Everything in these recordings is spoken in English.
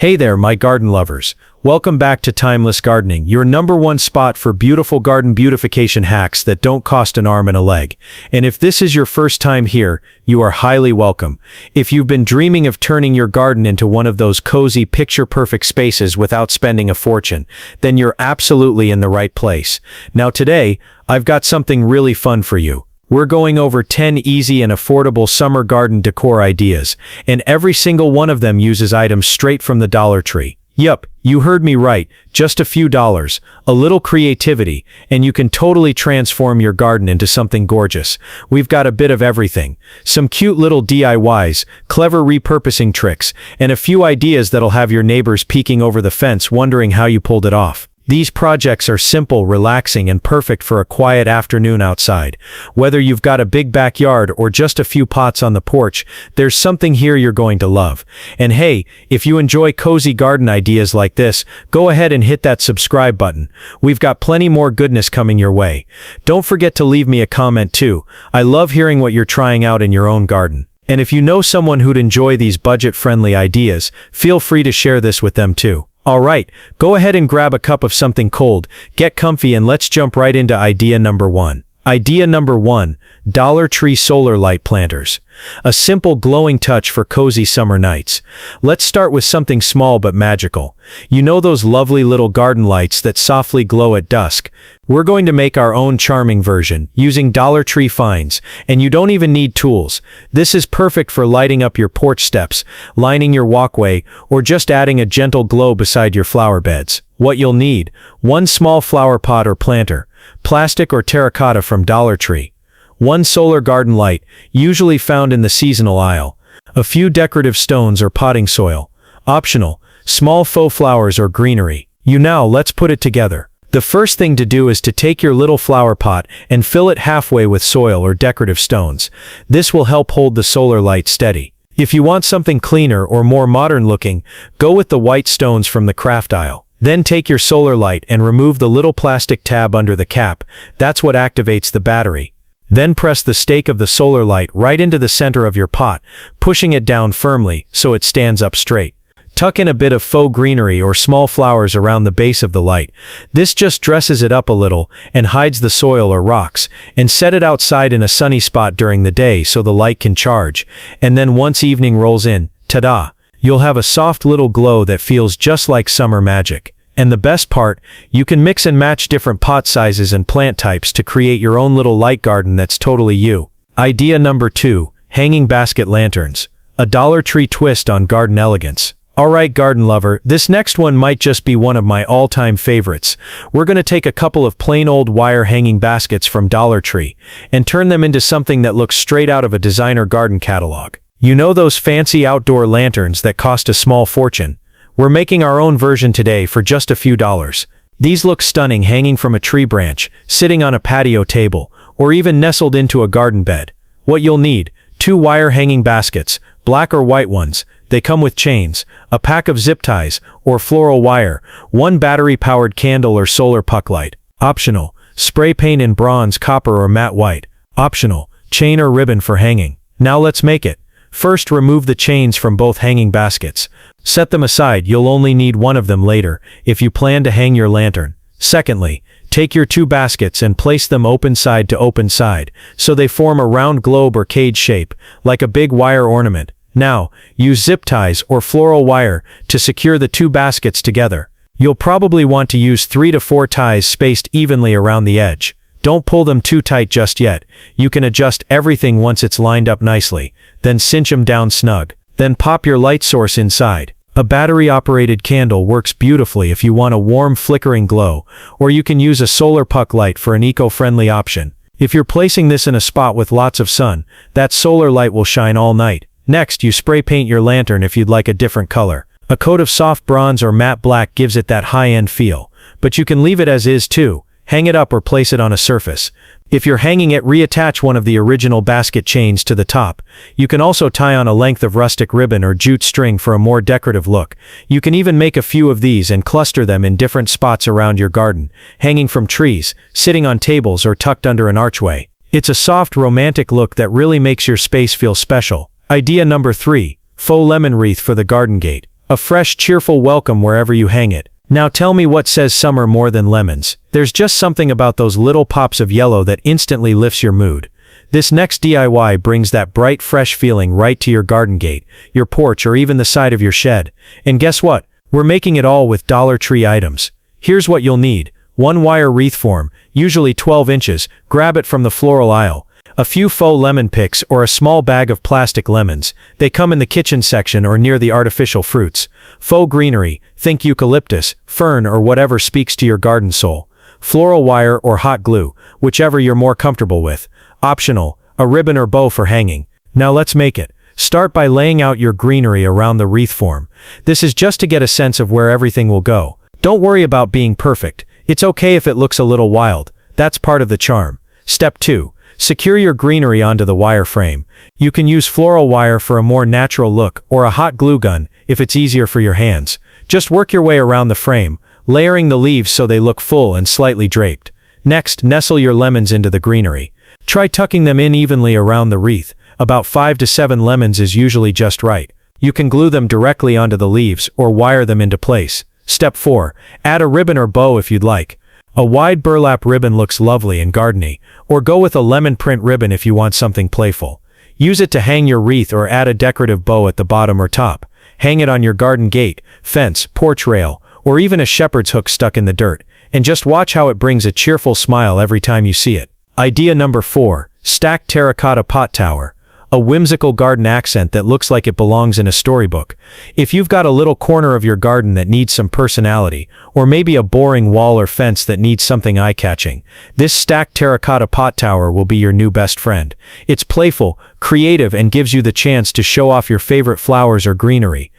Hey there, my garden lovers. Welcome back to Timeless Gardening, your #1 spot for beautiful garden beautification hacks that don't cost an arm and a leg. And if this is your first time here, you are highly welcome. If you've been dreaming of turning your garden into one of those cozy, picture-perfect spaces without spending a fortune, then you're absolutely in the right place. Now today, I've got something really fun for you. We're going over 10 easy and affordable summer garden decor ideas, and every single one of them uses items straight from the Dollar Tree. Yup, you heard me right, just a few dollars, a little creativity, and you can totally transform your garden into something gorgeous. We've got a bit of everything. Some cute little DIYs, clever repurposing tricks, and a few ideas that'll have your neighbors peeking over the fence wondering how you pulled it off. These projects are simple, relaxing, and perfect for a quiet afternoon outside. Whether you've got a big backyard or just a few pots on the porch, there's something here you're going to love. And hey, if you enjoy cozy garden ideas like this, go ahead and hit that subscribe button. We've got plenty more goodness coming your way. Don't forget to leave me a comment too. I love hearing what you're trying out in your own garden. And if you know someone who'd enjoy these budget-friendly ideas, feel free to share this with them too. Alright, go ahead and grab a cup of something cold, get comfy, and let's jump right into idea number 1. Idea number 1, Dollar Tree solar light planters. A simple glowing touch for cozy summer nights. Let's start with something small but magical. You know those lovely little garden lights that softly glow at dusk? We're going to make our own charming version, using Dollar Tree finds, and you don't even need tools. This is perfect for lighting up your porch steps, lining your walkway, or just adding a gentle glow beside your flower beds. What you'll need: one small flower pot or planter, plastic or terracotta from Dollar Tree, one solar garden light, usually found in the seasonal aisle, a few decorative stones or potting soil, optional, small faux flowers or greenery. Now let's put it together. The first thing to do is to take your little flower pot and fill it halfway with soil or decorative stones. This will help hold the solar light steady. If you want something cleaner or more modern looking, go with the white stones from the craft aisle. Then take your solar light and remove the little plastic tab under the cap. That's what activates the battery. Then press the stake of the solar light right into the center of your pot, pushing it down firmly so it stands up straight. Tuck in a bit of faux greenery or small flowers around the base of the light. This just dresses it up a little and hides the soil or rocks, and set it outside in a sunny spot during the day so the light can charge. And then once evening rolls in, ta-da! You'll have a soft little glow that feels just like summer magic. And the best part, you can mix and match different pot sizes and plant types to create your own little light garden that's totally you. Idea number 2, hanging basket lanterns. A Dollar Tree twist on garden elegance. Alright, garden lover, this next one might just be one of my all-time favorites. We're going to take a couple of plain old wire hanging baskets from Dollar Tree and turn them into something that looks straight out of a designer garden catalog. You know those fancy outdoor lanterns that cost a small fortune? We're making our own version today for just a few dollars. These look stunning hanging from a tree branch, sitting on a patio table, or even nestled into a garden bed. What you'll need: 2 wire hanging baskets, black or white ones. They come with chains, a pack of zip ties, or floral wire, 1 battery-powered candle or solar puck light. Optional, spray paint in bronze, copper, or matte white. Optional, chain or ribbon for hanging. Now let's make it. First, remove the chains from both hanging baskets. Set them aside, you'll only need one of them later, if you plan to hang your lantern. Secondly, take your 2 baskets and place them open side to open side, so they form a round globe or cage shape, like a big wire ornament. Now, use zip ties or floral wire to secure the 2 baskets together. You'll probably want to use 3 to 4 ties spaced evenly around the edge. Don't pull them too tight just yet. You can adjust everything once it's lined up nicely, then cinch them down snug. Then pop your light source inside. A battery-operated candle works beautifully if you want a warm, flickering glow, or you can use a solar puck light for an eco-friendly option. If you're placing this in a spot with lots of sun, that solar light will shine all night. Next, you spray paint your lantern if you'd like a different color. A coat of soft bronze or matte black gives it that high-end feel, but you can leave it as is too. Hang it up or place it on a surface. If you're hanging it, reattach one of the original basket chains to the top. You can also tie on a length of rustic ribbon or jute string for a more decorative look. You can even make a few of these and cluster them in different spots around your garden, hanging from trees, sitting on tables, or tucked under an archway. It's a soft, romantic look that really makes your space feel special. Idea number 3, faux lemon wreath for the garden gate. A fresh, cheerful welcome wherever you hang it. Now tell me what says summer more than lemons. There's just something about those little pops of yellow that instantly lifts your mood. This next DIY brings that bright, fresh feeling right to your garden gate, your porch, or even the side of your shed. And guess what? We're making it all with Dollar Tree items. Here's what you'll need. 1 wire wreath form, usually 12 inches, grab it from the floral aisle. A few faux lemon picks or a small bag of plastic lemons. They come in the kitchen section or near the artificial fruits. Faux greenery, think eucalyptus, fern, or whatever speaks to your garden soul. Floral wire or hot glue, whichever you're more comfortable with. Optional, a ribbon or bow for hanging. Now let's make it. Start by laying out your greenery around the wreath form. This is just to get a sense of where everything will go. Don't worry about being perfect. It's okay if it looks a little wild. That's part of the charm. Step 2. Secure your greenery onto the wire frame. You can use floral wire for a more natural look, or a hot glue gun if it's easier for your hands. Just work your way around the frame, layering the leaves so they look full and slightly draped. Next, nestle your lemons into the greenery. Try tucking them in evenly around the wreath. About 5 to 7 lemons is usually just right. You can glue them directly onto the leaves or wire them into place. Step 4. Add a ribbon or bow if you'd like. A wide burlap ribbon looks lovely and gardeny, or go with a lemon print ribbon if you want something playful. Use it to hang your wreath or add a decorative bow at the bottom or top. Hang it on your garden gate, fence, porch rail, or even a shepherd's hook stuck in the dirt, and just watch how it brings a cheerful smile every time you see it. Idea number 4. Stacked terracotta pot tower. A whimsical garden accent that looks like it belongs in a storybook. If you've got a little corner of your garden that needs some personality, or maybe a boring wall or fence that needs something eye-catching, this stacked terracotta pot tower will be your new best friend. It's playful, creative, and gives you the chance to show off your favorite flowers or greenery.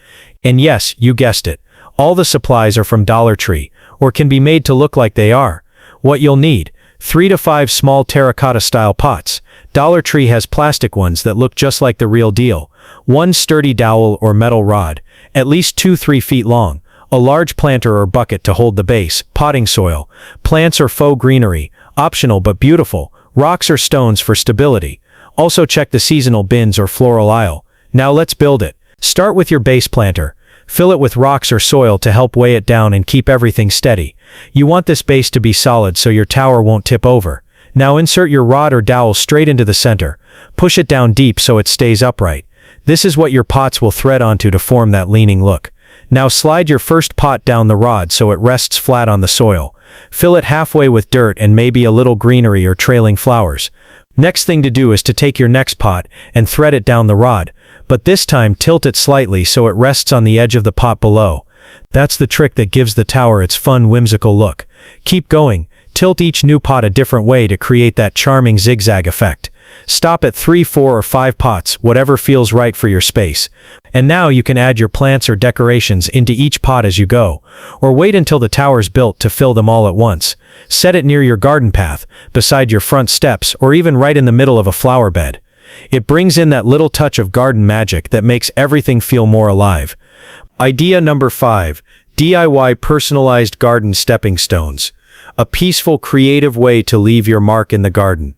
And yes, you guessed it, all the supplies are from Dollar Tree, or can be made to look like they are. What you'll need: 3 to 5 small terracotta-style pots. Dollar Tree has plastic ones that look just like the real deal. 1 sturdy dowel or metal rod, at least 2-3 feet long. A large planter or bucket to hold the base. Potting soil. Plants or faux greenery, optional but beautiful. Rocks or stones for stability. Also check the seasonal bins or floral aisle. Now let's build it. Start with your base planter. Fill it with rocks or soil to help weigh it down and keep everything steady. You want this base to be solid so your tower won't tip over. Now insert your rod or dowel straight into the center. Push it down deep so it stays upright. This is what your pots will thread onto to form that leaning look. Now slide your first pot down the rod so it rests flat on the soil. Fill it halfway with dirt and maybe a little greenery or trailing flowers. Next thing to do is to take your next pot and thread it down the rod, but this time tilt it slightly so it rests on the edge of the pot below. That's the trick that gives the tower its fun, whimsical look. Keep going. Tilt each new pot a different way to create that charming zigzag effect. Stop at 3, 4, or 5 pots, whatever feels right for your space. And now you can add your plants or decorations into each pot as you go, or wait until the tower's built to fill them all at once. Set it near your garden path, beside your front steps, or even right in the middle of a flower bed. It brings in that little touch of garden magic that makes everything feel more alive. Idea number 5. DIY personalized garden stepping stones. A peaceful, creative way to leave your mark in the garden.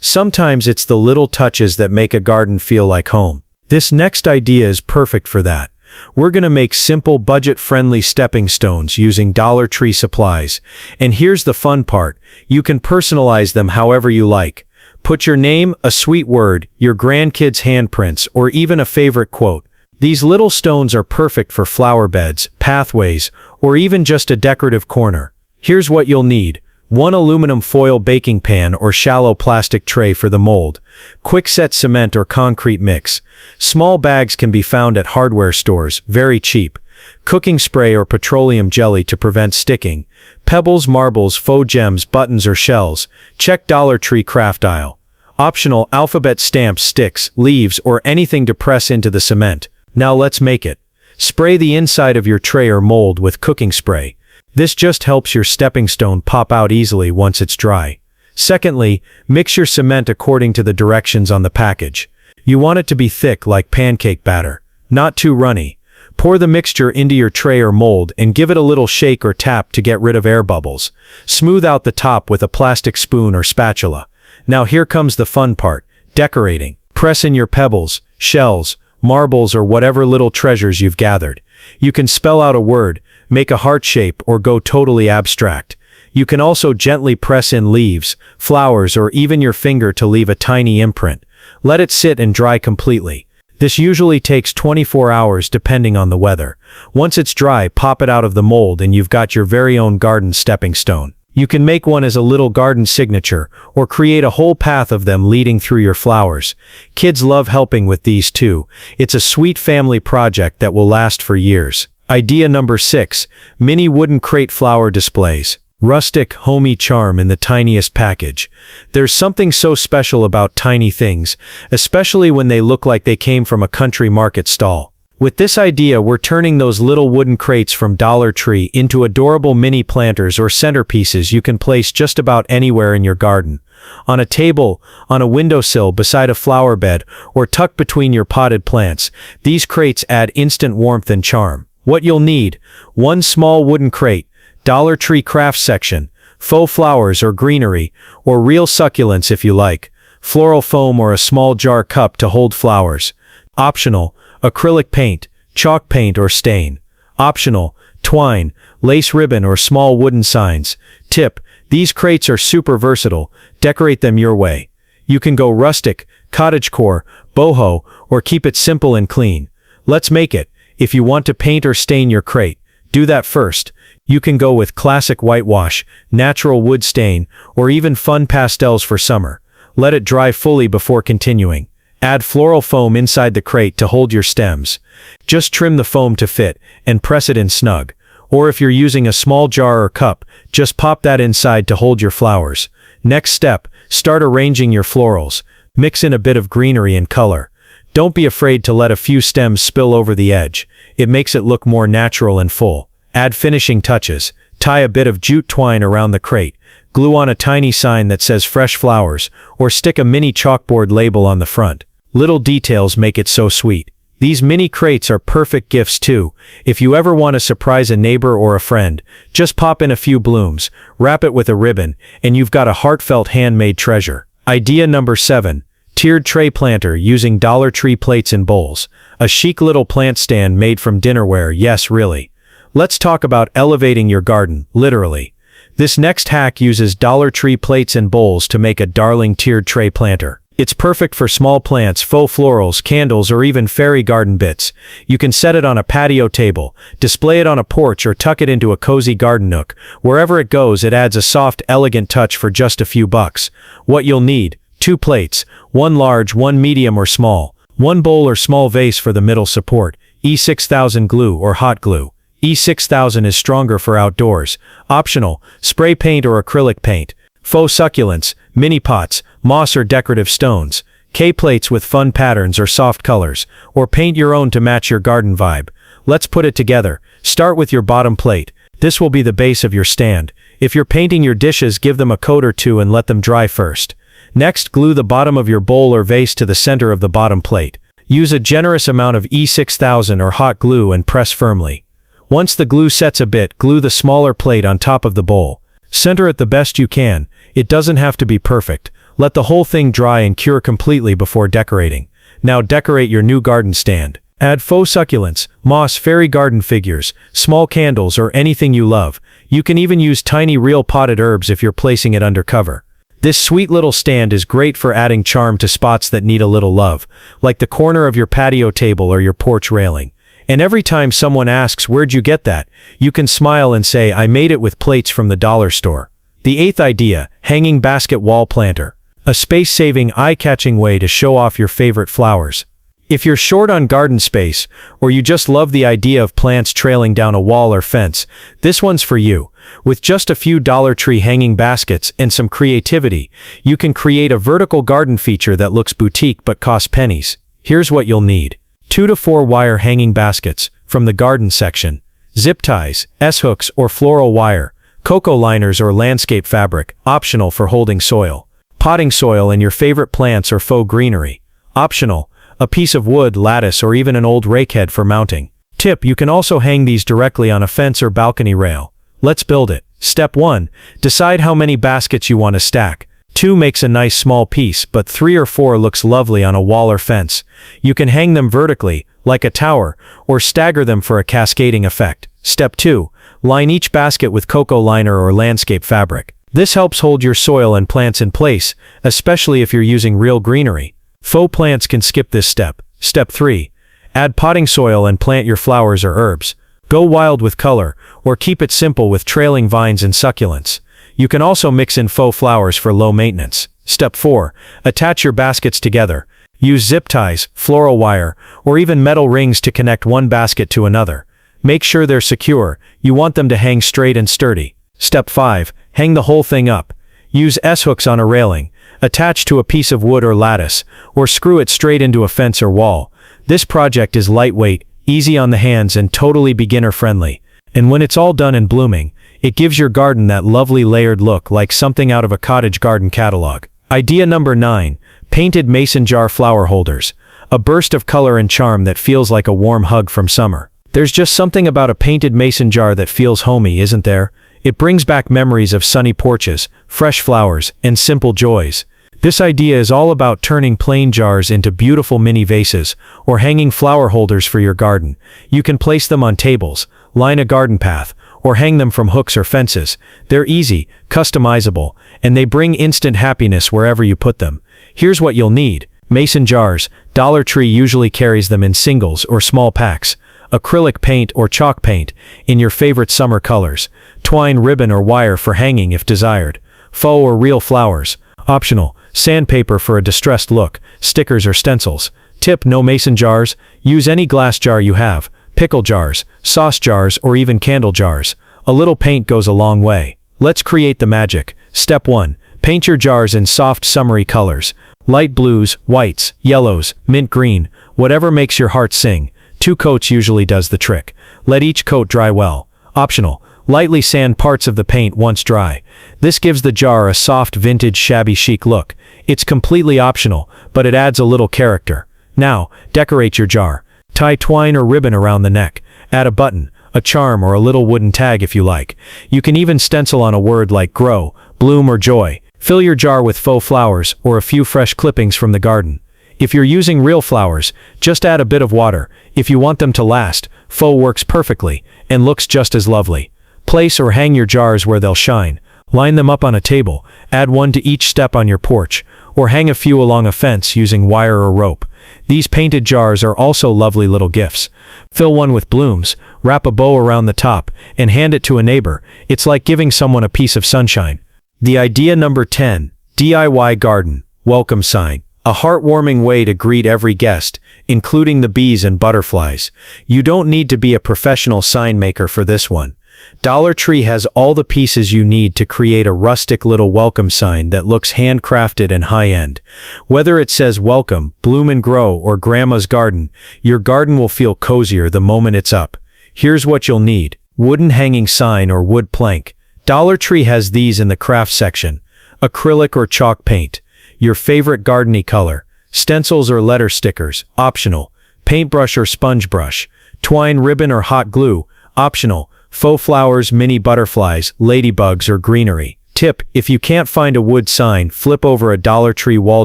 Sometimes it's the little touches that make a garden feel like home. This next idea is perfect for that. We're gonna make simple, budget-friendly stepping stones using Dollar Tree supplies. And here's the fun part. You can personalize them however you like. Put your name, a sweet word, your grandkids' handprints, or even a favorite quote. These little stones are perfect for flower beds, pathways, or even just a decorative corner. Here's what you'll need. 1 aluminum foil baking pan or shallow plastic tray for the mold. Quick-set cement or concrete mix. Small bags can be found at hardware stores, very cheap. Cooking spray or petroleum jelly to prevent sticking. Pebbles, marbles, faux gems, buttons, or shells. Check Dollar Tree craft aisle. Optional: alphabet stamps, sticks, leaves, or anything to press into the cement. Now let's make it. Spray the inside of your tray or mold with cooking spray. This just helps your stepping stone pop out easily once it's dry. Secondly, mix your cement according to the directions on the package. You want it to be thick like pancake batter, not too runny. Pour the mixture into your tray or mold and give it a little shake or tap to get rid of air bubbles. Smooth out the top with a plastic spoon or spatula. Now here comes the fun part: decorating. Press in your pebbles, shells, marbles, or whatever little treasures you've gathered. You can spell out a word, make a heart shape, or go totally abstract. You can also gently press in leaves, flowers, or even your finger to leave a tiny imprint. Let it sit and dry completely. This usually takes 24 hours depending on the weather. Once it's dry, pop it out of the mold and you've got your very own garden stepping stone. You can make one as a little garden signature, or create a whole path of them leading through your flowers. Kids love helping with these too. It's a sweet family project that will last for years. Idea number 6, mini wooden crate flower displays. Rustic, homey charm in the tiniest package. There's something so special about tiny things, especially when they look like they came from a country market stall. With this idea, we're turning those little wooden crates from Dollar Tree into adorable mini planters or centerpieces you can place just about anywhere in your garden. On a table, on a windowsill, beside a flower bed, or tucked between your potted plants, these crates add instant warmth and charm. What you'll need: one small wooden crate, Dollar Tree craft section, faux flowers or greenery, or real succulents if you like, floral foam or a small jar cup to hold flowers. Optional, acrylic paint, chalk paint or stain. Optional, twine, lace ribbon or small wooden signs. Tip: these crates are super versatile, decorate them your way. You can go rustic, cottagecore, boho, or keep it simple and clean. Let's make it. If you want to paint or stain your crate, do that first. You can go with classic whitewash, natural wood stain, or even fun pastels for summer. Let it dry fully before continuing. Add floral foam inside the crate to hold your stems. Just trim the foam to fit and press it in snug. Or if you're using a small jar or cup, just pop that inside to hold your flowers. Next step, start arranging your florals. Mix in a bit of greenery and color. Don't be afraid to let a few stems spill over the edge. It makes it look more natural and full. Add finishing touches. Tie a bit of jute twine around the crate. Glue on a tiny sign that says fresh flowers, or stick a mini chalkboard label on the front. Little details make it so sweet. These mini crates are perfect gifts too. If you ever want to surprise a neighbor or a friend, just pop in a few blooms, wrap it with a ribbon, and you've got a heartfelt handmade treasure. Idea number 7. Tiered tray planter using Dollar Tree plates and bowls. A chic little plant stand made from dinnerware, yes really. Let's talk about elevating your garden, literally. This next hack uses Dollar Tree plates and bowls to make a darling tiered tray planter. It's perfect for small plants, faux florals, candles, or even fairy garden bits. You can set it on a patio table, display it on a porch, or tuck it into a cozy garden nook. Wherever it goes, it adds a soft, elegant touch for just a few bucks. What you'll need: 2 plates, one large, one medium or small, one bowl or small vase for the middle support, E6000 glue or hot glue. E6000 is stronger for outdoors. Optional, spray paint or acrylic paint. Faux succulents, mini pots, moss or decorative stones. K-plates with fun patterns or soft colors. Or paint your own to match your garden vibe. Let's put it together. Start with your bottom plate. This will be the base of your stand. If you're painting your dishes, give them a coat or two and let them dry first. Next, glue the bottom of your bowl or vase to the center of the bottom plate. Use a generous amount of E6000 or hot glue and press firmly. Once the glue sets a bit, glue the smaller plate on top of the bowl. Center it the best you can. It doesn't have to be perfect. Let the whole thing dry and cure completely before decorating. Now decorate your new garden stand. Add faux succulents, moss, fairy garden figures, small candles, or anything you love. You can even use tiny real potted herbs if you're placing it under cover. This sweet little stand is great for adding charm to spots that need a little love, like the corner of your patio table or your porch railing. And every time someone asks, "Where'd you get that?" you can smile and say, "I made it with plates from the dollar store." The 8th idea, hanging basket wall planter. A space-saving, eye-catching way to show off your favorite flowers. If you're short on garden space, or you just love the idea of plants trailing down a wall or fence, this one's for you. With just a few Dollar Tree hanging baskets and some creativity, you can create a vertical garden feature that looks boutique but costs pennies. Here's what you'll need: 2 to 4 wire hanging baskets from the garden section, zip ties, S-hooks or floral wire, cocoa liners or landscape fabric, optional for holding soil, potting soil and your favorite plants or faux greenery, optional, a piece of wood, lattice, or even an old rakehead for mounting. Tip: you can also hang these directly on a fence or balcony rail. Let's build it. Step 1. Decide how many baskets you want to stack. 2 makes a nice small piece, but 3 or 4 looks lovely on a wall or fence. You can hang them vertically, like a tower, or stagger them for a cascading effect. Step 2. Line each basket with cocoa liner or landscape fabric. This helps hold your soil and plants in place, especially if you're using real greenery. Faux plants can skip this step. Step 3. Add potting soil and plant your flowers or herbs. Go wild with color, or keep it simple with trailing vines and succulents. You can also mix in faux flowers for low maintenance. Step 4. Attach your baskets together. Use zip ties, floral wire, or even metal rings to connect one basket to another. Make sure they're secure. You want them to hang straight and sturdy. Step 5. Hang the whole thing up. Use S-hooks on a railing. Attach to a piece of wood or lattice, or screw it straight into a fence or wall. This project is lightweight, easy on the hands, and totally beginner-friendly. And when it's all done and blooming, it gives your garden that lovely layered look like something out of a cottage garden catalog. Idea number 9. Painted mason jar flower holders. A burst of color and charm that feels like a warm hug from summer. There's just something about a painted mason jar that feels homey, isn't there? It brings back memories of sunny porches, fresh flowers, and simple joys. This idea is all about turning plain jars into beautiful mini vases, or hanging flower holders for your garden. You can place them on tables, line a garden path, or hang them from hooks or fences. They're easy, customizable, and they bring instant happiness wherever you put them. Here's what you'll need. Mason jars. Dollar Tree usually carries them in singles or small packs. Acrylic paint or chalk paint in your favorite summer colors. Twine, ribbon, or wire for hanging if desired. Faux or real flowers. Optional. Sandpaper for a distressed look. Stickers or stencils. Tip: no mason jars. Use any glass jar you have. Pickle jars, sauce jars, or even candle jars. A little paint goes a long way. Let's create the magic. Step 1. Paint your jars in soft, summery colors. Light blues, whites, yellows, mint green, whatever makes your heart sing. 2 coats usually does the trick. Let each coat dry well. Optional. Lightly sand parts of the paint once dry. This gives the jar a soft, vintage, shabby chic look. It's completely optional, but it adds a little character. Now, decorate your jar. Tie twine or ribbon around the neck. Add a button, a charm, or a little wooden tag if you like. You can even stencil on a word like grow, bloom, or joy. Fill your jar with faux flowers or a few fresh clippings from the garden. If you're using real flowers, just add a bit of water. If you want them to last, faux works perfectly and looks just as lovely. Place or hang your jars where they'll shine. Line them up on a table, add one to each step on your porch, or hang a few along a fence using wire or rope. These painted jars are also lovely little gifts. Fill one with blooms, wrap a bow around the top, and hand it to a neighbor. It's like giving someone a piece of sunshine. The idea number 10. DIY garden welcome sign. A heartwarming way to greet every guest, including the bees and butterflies. You don't need to be a professional sign maker for this one. Dollar Tree has all the pieces you need to create a rustic little welcome sign that looks handcrafted and high-end. Whether it says welcome, bloom and grow, or grandma's garden, your garden will feel cozier the moment it's up. Here's what you'll need. Wooden hanging sign or wood plank. Dollar Tree has these in the craft section. Acrylic or chalk paint. Your favorite gardeny color. Stencils or letter stickers. Optional. Paintbrush or sponge brush. Twine, ribbon, or hot glue. Optional. Faux flowers, mini butterflies, ladybugs, or greenery. Tip: if you can't find a wood sign, flip over a Dollar Tree wall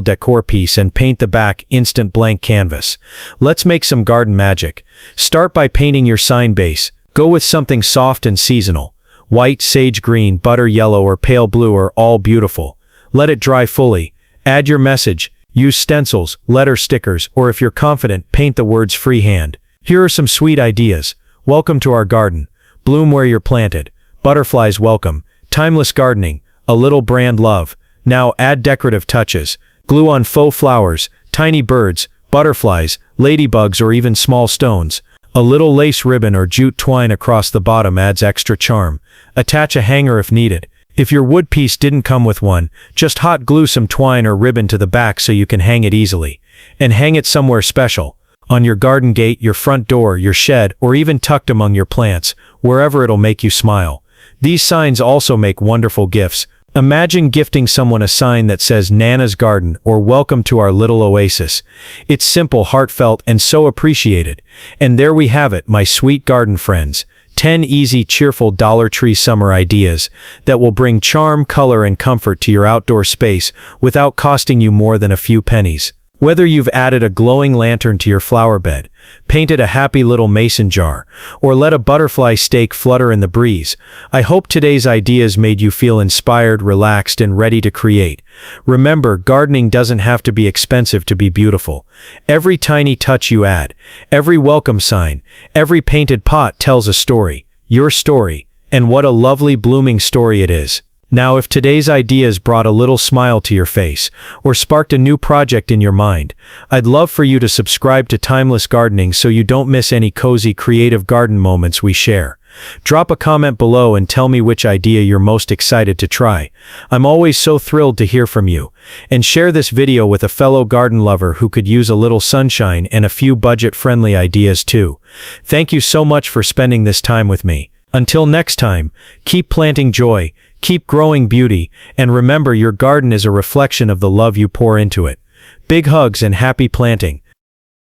decor piece and paint the back. Instant blank canvas. Let's make some garden magic. Start by painting your sign base. Go with something soft and seasonal. White, sage green, butter yellow, or pale blue are all beautiful. Let it dry fully. Add your message. Use stencils, letter stickers, or if you're confident, paint the words freehand. Here are some sweet ideas. Welcome to our garden. Bloom where you're planted. Butterflies welcome. Timeless gardening. A little brand love. Now add decorative touches. Glue on faux flowers, tiny birds, butterflies, ladybugs, or even small stones. A little lace ribbon or jute twine across the bottom adds extra charm. Attach a hanger if needed. If your wood piece didn't come with one, just hot glue some twine or ribbon to the back so you can hang it easily. And hang it somewhere special. On your garden gate, your front door, your shed, or even tucked among your plants, wherever it'll make you smile. These signs also make wonderful gifts. Imagine gifting someone a sign that says Nana's Garden or Welcome to Our Little Oasis. It's simple, heartfelt, and so appreciated. And there we have it, my sweet garden friends. 10 easy, cheerful Dollar Tree summer ideas that will bring charm, color, and comfort to your outdoor space without costing you more than a few pennies. Whether you've added a glowing lantern to your flower bed, painted a happy little mason jar, or let a butterfly stake flutter in the breeze, I hope today's ideas made you feel inspired, relaxed, and ready to create. Remember, gardening doesn't have to be expensive to be beautiful. Every tiny touch you add, every welcome sign, every painted pot tells a story, your story, and what a lovely blooming story it is. Now, if today's ideas brought a little smile to your face, or sparked a new project in your mind, I'd love for you to subscribe to Timeless Gardening so you don't miss any cozy creative garden moments we share. Drop a comment below and tell me which idea you're most excited to try. I'm always so thrilled to hear from you. And share this video with a fellow garden lover who could use a little sunshine and a few budget-friendly ideas too. Thank you so much for spending this time with me. Until next time, keep planting joy, keep growing beauty, and remember your garden is a reflection of the love you pour into it. Big hugs and happy planting.